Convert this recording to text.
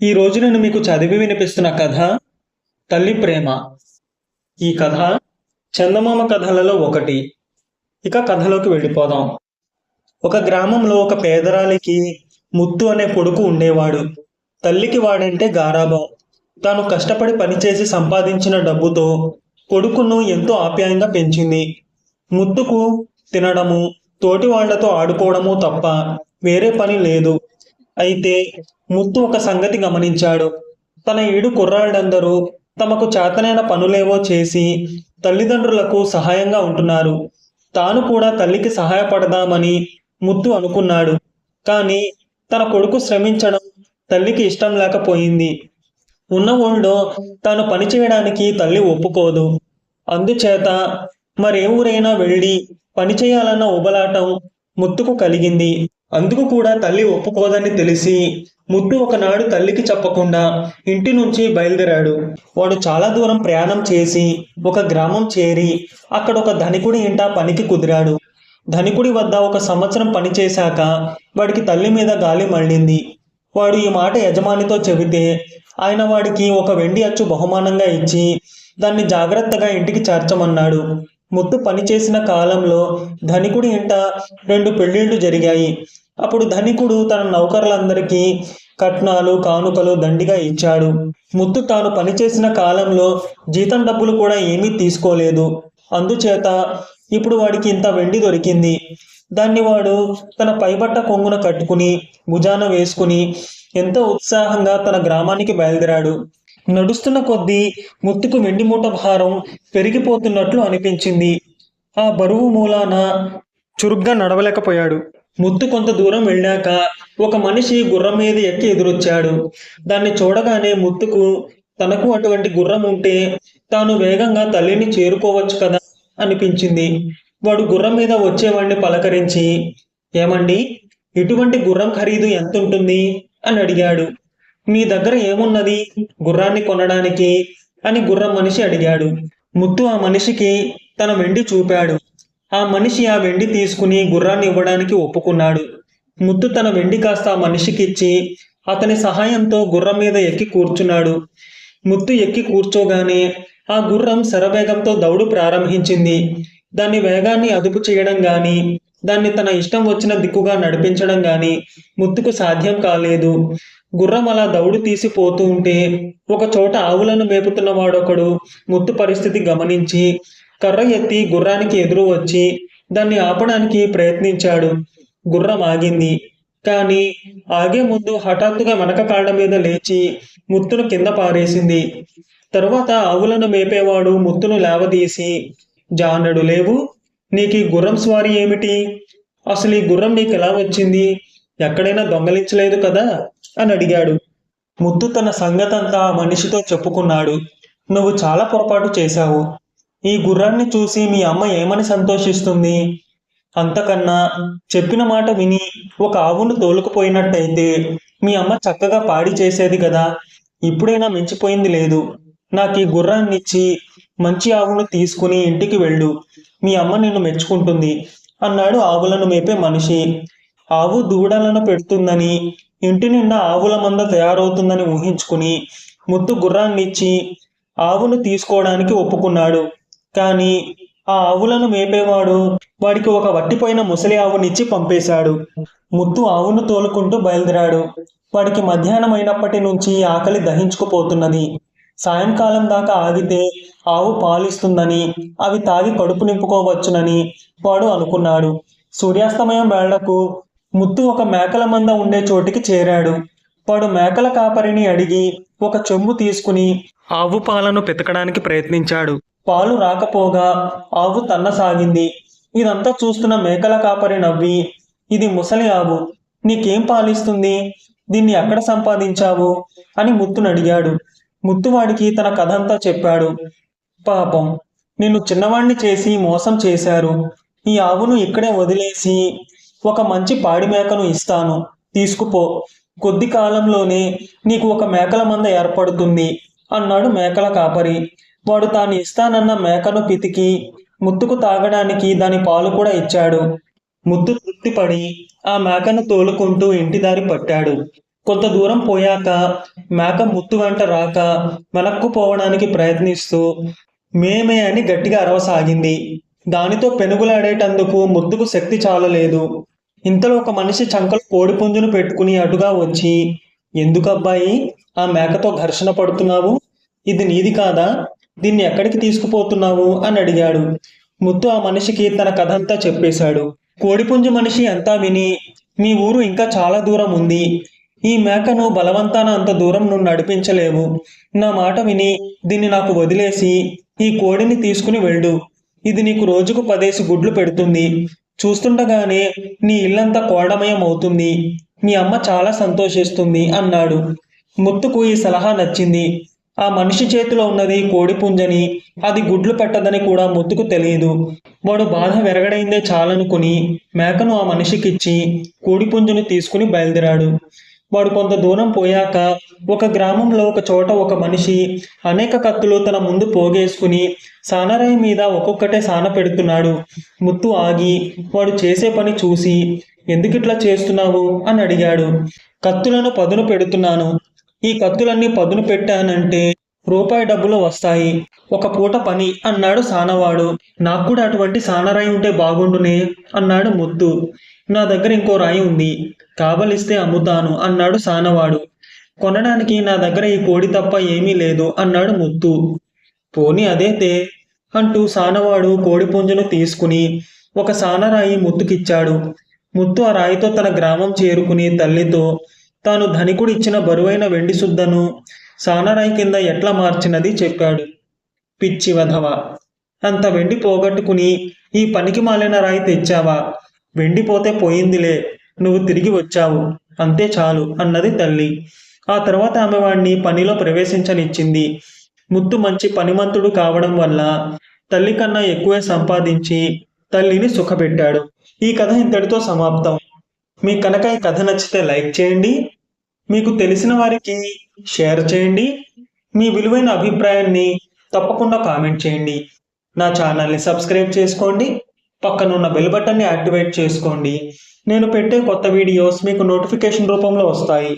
ఈ రోజు నేను మీకు చదివి వినిపిస్తున్న కథ తల్లి ప్రేమ. ఈ కథ చందమామ కథలలో ఒకటి. ఇక కథలోకి వెళ్ళిపోదాం. ఒక గ్రామంలో ఒక పేదరాలికి ముత్తు అనే కొడుకు ఉండేవాడు. తల్లికి వాడంటే గారాబం. తాను కష్టపడి పనిచేసి సంపాదించిన డబ్బుతో కొడుకును ఎంతో ఆప్యాయంగా పెంచింది. ముత్తుకు తినడము, తోటి వాళ్లతో ఆడుకోవడము తప్ప వేరే పని లేదు. అయితే ముత్తు ఒక సంగతి గమనించాడు. తన ఈడు కుర్రాళ్ళందరూ తమకు చేతనైన పనులేవో చేసి తల్లిదండ్రులకు సహాయంగా ఉంటున్నారు. తాను కూడా తల్లికి సహాయపడదామని ముత్తు అనుకున్నాడు. కానీ తన కొడుకు శ్రమించడం తల్లికి ఇష్టం లేకపోయింది. ఉన్న ఊళ్ళో తాను పని చేయడానికి తల్లి ఒప్పుకోదు. అందుచేత మరే ఊరైనా వెళ్ళి పని చేయాలన్న ఉబలాటం ముత్తుకు కలిగింది. అందుకు కూడా తల్లి ఒప్పుకోదని తెలిసి ముత్తు ఒకనాడు తల్లికి చెప్పకుండా ఇంటి నుంచి బయలుదేరాడు. వాడు చాలా దూరం ప్రయాణం చేసి ఒక గ్రామం చేరి అక్కడ ఒక ధనికుడి ఇంట పనికి కుదిరాడు. ధనికుడి వద్ద ఒక సంవత్సరం పనిచేశాక వాడికి తల్లి మీద గాలి మళ్ళింది. వాడు ఈ మాట యజమానితో చెబితే ఆయన వాడికి ఒక వెండి అచ్చు బహుమానంగా ఇచ్చి దాన్ని జాగ్రత్తగా ఇంటికి చేర్చమన్నాడు. ముత్తు పనిచేసిన కాలంలో ధనికుడి ఇంట 2 పెళ్లిళ్లు జరిగాయి. అప్పుడు ధనికుడు తన నౌకర్లందరికీ కట్నాలు, కానుకలు దండిగా ఇచ్చాడు. ముత్తు తాను పనిచేసిన కాలంలో జీతం డబ్బులు కూడా ఏమీ తీసుకోలేదు. అందుచేత ఇప్పుడు వాడికి ఇంత వెండి దొరికింది. దాన్ని వాడు తన పైబట్ట కొంగున కట్టుకుని భుజాన వేసుకుని ఎంతో ఉత్సాహంగా తన గ్రామానికి బయలుదేరాడు. నడుస్తున్న కొద్దీ ముత్తుకు వెండి మూట భారం పెరిగిపోతున్నట్లు అనిపించింది. ఆ బరువు మూలాన చురుగ్గా నడవలేకపోయాడు. ముత్తు కొంత దూరం వెళ్ళాక ఒక మనిషి గుర్రం మీద ఎక్కి ఎదురొచ్చాడు. దాన్ని చూడగానే ముత్తుకు తనకు అటువంటి గుర్రం ఉంటే తాను వేగంగా తల్లిని చేరుకోవచ్చు కదా అనిపించింది. వాడు గుర్రం మీద వచ్చేవాడిని పలకరించి, "ఏమండి, ఇటువంటి గుర్రం ఖరీదు ఎంత ఉంటుంది?" అని అడిగాడు. "మీ దగ్గర ఏమున్నది గుర్రాన్ని కొనడానికి?" అని గుర్రం మనిషి అడిగాడు. ముత్తు ఆ మనిషికి తన వెండి చూపాడు. ఆ మనిషి ఆ వెండి తీసుకుని గుర్రాన్ని ఇవ్వడానికి ఒప్పుకున్నాడు. ముత్తు తన వెండి కాస్త ఆ మనిషికిచ్చి అతని సహాయంతో గుర్రం మీద ఎక్కి కూర్చున్నాడు. ముత్తు ఎక్కి కూర్చోగానే ఆ గుర్రం శరవేగంతో దౌడు ప్రారంభించింది. దాని వేగాన్ని అదుపు చేయడం గాని, దాన్ని తన ఇష్టం వచ్చిన దిక్కుగా నడిపించడం గాని ముత్తుకు సాధ్యం కాలేదు. గుర్రం అలా దౌడు తీసిపోతూ ఉంటే ఒక చోట ఆవులను మేపుతున్న వాడొకడు ముత్తు పరిస్థితి గమనించి కర్ర ఎత్తి గుర్రానికి ఎదురు వచ్చి దాన్ని ఆపడానికి ప్రయత్నించాడు. గుర్రం ఆగింది. కానీ ఆగే ముందు హఠాత్తుగా వెనక కాళ్ళ మీద లేచి ముత్తును కింద పారేసింది. తరువాత ఆవులను మేపేవాడు ముత్తును లేవదీసి, "జానడు లేవు, నీకు ఈ గుర్రం స్వారీ ఏమిటి? అసలు ఈ గుర్రం నీకు ఎలా వచ్చింది? ఎక్కడైనా దొంగలించలేదు కదా?" అని అడిగాడు. ముత్తు తన సంగతంతా ఆ మనిషితో చెప్పుకున్నాడు. "నువ్వు చాలా పొరపాటు చేశావు. ఈ గుర్రాన్ని చూసి మీ అమ్మ ఏమని సంతోషిస్తుంది? అంతకన్నా చెప్పిన మాట విని ఒక ఆవును తోలుకుపోయినట్టయితే మీ అమ్మ చక్కగా పాడి చేసేది కదా. ఇప్పుడైనా మించిపోయింది లేదు. నాకు ఈ గుర్రాన్నిచ్చి మంచి ఆవును తీసుకుని ఇంటికి వెళ్ళు. మీ అమ్మ నిన్ను మెచ్చుకుంటుంది" అన్నాడు ఆవులను మేపే మనిషి. ఆవు దూడలను పెడుతుందని, ఇంటి నిండా ఆవుల మంద తయారవుతుందని ఊహించుకుని ముత్తు గుర్రాన్నిచ్చి ఆవును తీసుకోవడానికి ఒప్పుకున్నాడు. కానీ ఆ ఆవులను మేపేవాడు వాడికి ఒక వట్టిపోయిన ముసలి ఆవునిచ్చి పంపేశాడు. ముత్తు ఆవును తోలుకుంటూ బయలుదేరాడు. వాడికి మధ్యాహ్నం అయినప్పటి నుంచి ఆకలి దహించుకుపోతున్నది. సాయంకాలం దాకా ఆగితే ఆవు పాలిస్తుందని, అవి తాగి కడుపు నింపుకోవచ్చునని వాడు అనుకున్నాడు. సూర్యాస్తమయం వేళకు ముత్తు ఒక మేకల మంద ఉండే చోటికి చేరాడు. వాడు మేకల కాపరిని అడిగి ఒక చెంబు తీసుకుని ఆవు పాలను పితకడానికి ప్రయత్నించాడు. పాలు రాకపోగా ఆవు తన్నసాగింది. ఇదంతా చూస్తున్న మేకల కాపరి నవ్వి, "ఇది ముసలి ఆవు, నీకేం పాలిస్తుంది? దీన్ని ఎక్కడ సంపాదించావు?" అని ముత్తును అడిగాడు. ముత్తువాడికి తన కథంతా చెప్పాడు. "పాపం, నిన్ను చిన్నవాణ్ణి చేసి మోసం చేశారు. ఈ ఆవును ఇక్కడే వదిలేసి ఒక మంచి పాడి మేకను ఇస్తాను, తీసుకుపో. కొద్ది కాలంలోనే నీకు ఒక మేకల మంద ఏర్పడుతుంది" అన్నాడు మేకల కాపరి. వాడు తాను ఇస్తానన్న మేకను పితికి ముత్తుకు తాగడానికి దాని పాలు కూడా ఇచ్చాడు. ముత్తు తృప్తిపడి ఆ మేకను తోలుకుంటూ ఇంటి దారి పట్టాడు. కొంత దూరం పోయాక మేక ముత్తు వెంట రాక వెనక్కు పోవడానికి ప్రయత్నిస్తూ మేమే అని గట్టిగా అరవసాగింది. దానితో పెనుగులాడేటందుకు ముద్దుకు శక్తి చాలలేదు. ఇంతలో ఒక మనిషి చంకలో కోడిపుంజును పెట్టుకుని అటుగా వచ్చి, ఎందుకబ్బాయి ఆ మేకతో ఘర్షణ పడుతున్నావు? ఇది నీది కాదా? దీన్ని ఎక్కడికి తీసుకుపోతున్నావు అని అడిగాడు. ముత్తు ఆ మనిషికి తన కథంతా చెప్పేశాడు. కోడిపుంజు మనిషి అంతా విని, మీ ఊరు ఇంకా చాలా దూరం ఉంది. ఈ మేకను బలవంతాన అంత దూరం నువ్వు నడిపించలేవు. నా మాట విని దీన్ని నాకు వదిలేసి ఈ కోడిని తీసుకుని వెళ్ళు. ఇది నీకు రోజుకు 10 గుడ్లు పెడుతుంది. చూస్తుండగానే నీ ఇల్లంతా కోడమయం అవుతుంది. మీ అమ్మ చాలా సంతోషిస్తుంది అన్నాడు. ముత్తుకు ఈ సలహా నచ్చింది. ఆ మనిషి చేతిలో ఉన్నది కోడిపుంజని, అది గుడ్లు పెట్టదని కూడా ముత్తుకు తెలియదు. వాడు బాధ వెరగడైందే చాలనుకుని మేకను ఆ మనిషికిచ్చి కోడిపుంజుని తీసుకుని బయలుదేరాడు. వాడు కొంత దూరం పోయాక ఒక గ్రామంలో ఒక చోట ఒక మనిషి అనేక కత్తులు తన ముందు పోగేసుకుని సానరాయి మీద ఒక్కొక్కటే సాన పెడుతున్నాడు. ముత్తు ఆగి వాడు చేసే పని చూసి, ఎందుకిట్లా చేస్తున్నావు అని అడిగాడు. కత్తులను పదును పెడుతున్నాను. ఈ కత్తులన్నీ పదును పెట్టానంటే రూపాయి డబ్బులు వస్తాయి. ఒక పూట పని అన్నాడు సానవాడు. నాకు కూడా అటువంటి సానరాయి ఉంటే బాగుండునే అన్నాడు ముత్తు. నా దగ్గర ఇంకో రాయి ఉంది, కావలిస్తే అమ్ముతాను అన్నాడు సానవాడు. కొనడానికి నా దగ్గర ఈ కోడి తప్ప ఏమీ లేదు అన్నాడు ముత్తు. పోనీ అదేతే అంటూ సానవాడు కోడిపుంజును తీసుకుని ఒక సానరాయి ముత్తుకిచ్చాడు. ముత్తు ఆ రాయితో తన గ్రామం చేరుకుని తల్లితో తాను ధనికుడిచ్చిన బరువైన వెండి సుద్దను సానరాయి కింద ఎట్లా మార్చినది చెప్పాడు. పిచ్చి వధవ, అంత వెండి పోగొట్టుకుని ఈ పనికి మాలిన రాయి తెచ్చావా? వెండిపోతే పోయిందిలే, నువ్వు తిరిగి వచ్చావు, అంతే చాలు అన్నది తల్లి. ఆ తర్వాత ఆమె వాణ్ణి పనిలో ప్రవేశించనిచ్చింది. ముత్తు మంచి పనిమంతుడు కావడం వల్ల తల్లి కన్నా ఎక్కువే సంపాదించి తల్లిని సుఖపెట్టాడు. ఈ కథ ఇంతటితో సమాప్తం. మీకు కనుక ఈ కథ నచ్చితే లైక్ చేయండి, మీకు తెలిసిన వారికి షేర్ చేయండి, మీ విలువైన అభిప్రాయాన్ని తప్పకుండా కామెంట్ చేయండి. నా ఛానల్ని సబ్స్క్రైబ్ చేసుకోండి, పక్కనున్న బెల్ బటన్ని యాక్టివేట్ చేసుకోండి. నేను పెట్టే కొత్త వీడియోస్ మీకు నోటిఫికేషన్ రూపంలో వస్తాయి.